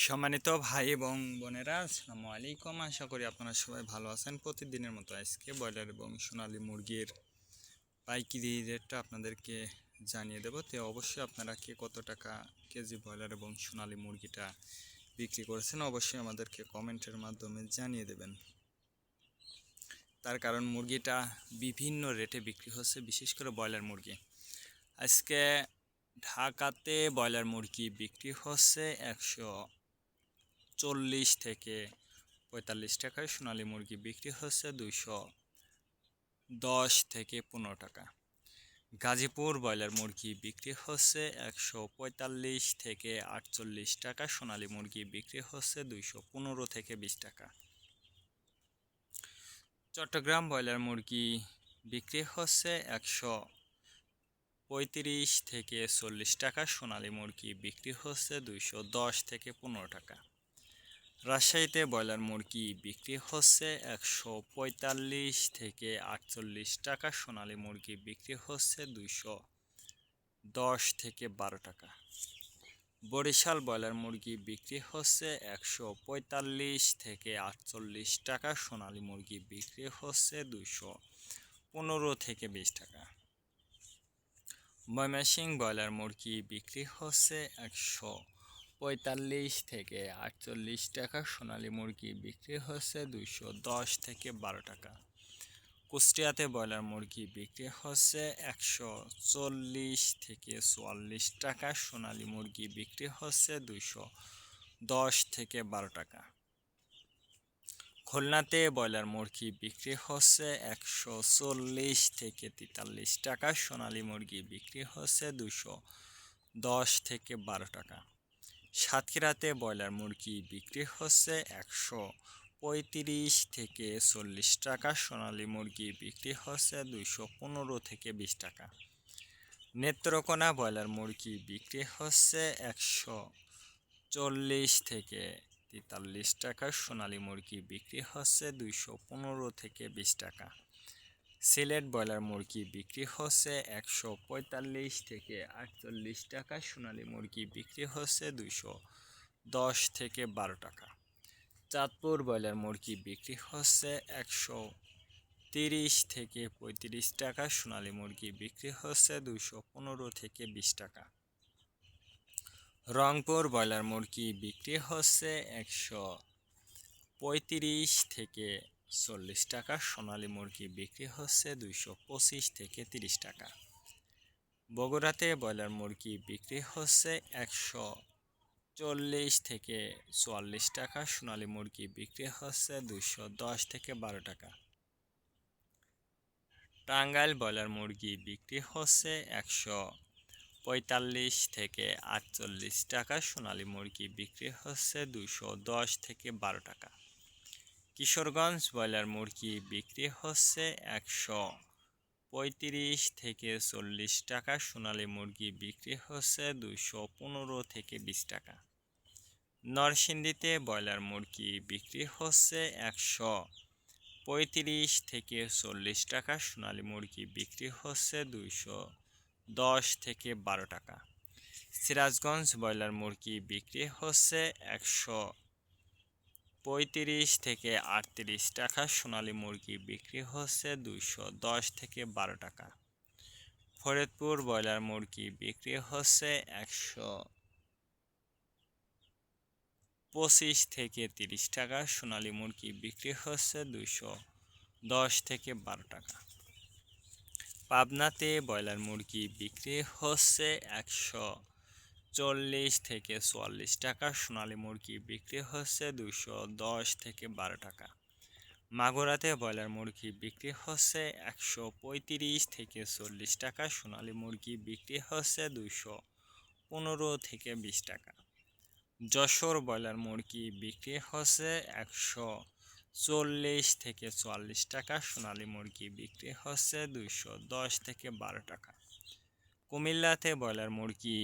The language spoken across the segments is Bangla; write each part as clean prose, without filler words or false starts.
সম্মানিত ভাই এবং বোনেরা, আসসালামু আলাইকুম। আশা করি আপনারা সবাই ভালো আছেন। প্রতিদিনের মতো আজকে ব্রয়লার এবং সোনালী মুরগির পাইকারি রেটটা আপনাদেরকে জানিয়ে দেবো। তো অবশ্যই আপনারা কে কত টাকা কেজি ব্রয়লার এবং সোনালী মুরগিটা বিক্রি করেছেন অবশ্যই আমাদেরকে কমেন্টের মাধ্যমে জানিয়ে দেবেন। তার কারণ মুরগিটা বিভিন্ন রেটে বিক্রি হচ্ছে, বিশেষ করে ব্রয়লার মুরগি। আজকে ঢাকাতে ব্রয়লার মুরগি বিক্রি হচ্ছে 140 থেকে 45 টাকায়, সোনালী মুরগি বিক্রি হচ্ছে 210 থেকে 15 টাকা। গাজীপুর ব্রয়লার মুরগি বিক্রি হচ্ছে 145 থেকে 48 টাকা, সোনালী মুরগি বিক্রি হচ্ছে 215 থেকে 20 টাকা। চট্টগ্রাম ব্রয়লার মুরগি বিক্রি হচ্ছে 135 থেকে 40 টাকা, সোনালী মুরগি বিক্রি হচ্ছে 210 থেকে 15 টাকা। রাজশাহীতে ব্রয়লার মুরগি বিক্রি হচ্ছে 145 থেকে 48 টাকা, সোনালী মুরগি বিক্রি হচ্ছে 210 থেকে 12 টাকা। বরিশাল ব্রয়লার মুরগি বিক্রি হচ্ছে 145 থেকে 48 টাকা, সোনালী মুরগি বিক্রি হচ্ছে 215 থেকে 20 টাকা। ময়মনসিংহ ব্রয়লার মুরগি বিক্রি হচ্ছে 145 থেকে 48 টাকা, সোনালী মুরগি বিক্রি হচ্ছে 210 থেকে 12 টাকা। কুষ্টিয়াতে ব্রয়লার মুরগি বিক্রি হচ্ছে 140 থেকে 44 টাকা, সোনালী মুরগি বিক্রি হচ্ছে 210 থেকে 12 টাকা। খুলনাতে ব্রয়লার মুরগি বিক্রি হচ্ছে 140 থেকে 43 টাকা, সোনালী মুরগি বিক্রি হচ্ছে 210 থেকে 12 টাকা। সাতক্ষীরাতে ব্রয়লার মুরগি বিক্রি হচ্ছে 135 থেকে 40 টাকা, সোনালী মুরগি বিক্রি হচ্ছে 215 থেকে 20 টাকা। নেত্রকোনা ব্রয়লার মুরগি বিক্রি হচ্ছে 140 থেকে 43 টাকা, সোনালী মুরগি বিক্রি হচ্ছে 215 থেকে 20 টাকা। সিলেট ব্রয়লার মুরগি বিক্রি হচ্ছে 145 থেকে 48 টাকা, সোনালী মুরগি বিক্রি হচ্ছে 210 থেকে 12 টাকা। চাঁদপুর ব্রয়লার মুরগি বিক্রি হচ্ছে 130 থেকে 35 টাকা, সোনালী মুরগি বিক্রি হচ্ছে 215 থেকে 20 টাকা। রংপুর ব্রয়লার মুরগি বিক্রি হচ্ছে 135 থেকে 40 টাকা, সোনালী মুরগি বিক্রি হচ্ছে 225 থেকে 30 টাকা। বগুড়াতে ব্রয়লার মুরগি বিক্রি হচ্ছে 140 থেকে 44 টাকা, সোনালী মুরগি বিক্রি হচ্ছে 210 থেকে 12 টাকা। টাঙ্গাইল ব্রয়লার মুরগি বিক্রি হচ্ছে 145 থেকে 48 টাকা, সোনালী মুরগি বিক্রি হচ্ছে 210 থেকে 12 টাকা। কিশোরগঞ্জ ব্রয়লার মুরগি বিক্রি হচ্ছে 135 থেকে 40 টাকা, সোনালী মুরগি বিক্রি হচ্ছে 215 থেকে 20 টাকা। নরসিংদীতে ব্রয়লার মুরগি বিক্রি হচ্ছে 135 থেকে 40 টাকা, সোনালী মুরগি বিক্রি হচ্ছে 210 থেকে 12 টাকা। সিরাজগঞ্জ ব্রয়লার মুরগি বিক্রি হচ্ছে 135 থেকে 38 টাকা, সোনালী মুরগি বিক্রি হচ্ছে 210 থেকে 12 টাকা। ফরিদপুর ব্রয়লার মুরগি বিক্রি হচ্ছে 125 থেকে 30 টাকা, সোনালী মুরগি বিক্রি হচ্ছে 210 থেকে 12 টাকা। পাবনাতে ব্রয়লার মুরগি বিক্রি হচ্ছে 140 থেকে 44 টাকা, সোনালী মুরগি বিক্রি হচ্ছে 210 থেকে 12 টাকা। মাগুরাতে ব্রয়লার মুরগি বিক্রি হচ্ছে 135 থেকে 40 টাকা, সোনালী মুরগি বিক্রি হচ্ছে 215 থেকে 20 টাকা। যশোর ব্রয়লার মুরগি বিক্রি হচ্ছে 140 থেকে 44 টাকা, সোনালী মুরগি বিক্রি হচ্ছে 210 থেকে 12 টাকা। কুমিল্লাতে ব্রয়লার মুরগি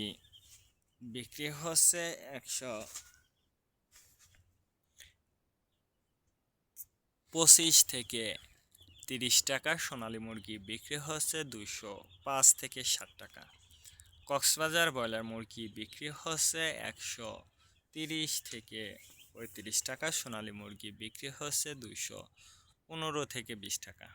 বিক্রি হচ্ছে 125 থেকে 30 টাকা, সোনালী মুরগি বিক্রি হচ্ছে 205 থেকে 60 টাকা। কক্সবাজার ব্রয়লার মুরগি বিক্রি হচ্ছে 30 থেকে 35 টাকা, সোনালী মুরগি বিক্রি হচ্ছে 215 থেকে 20 টাকা।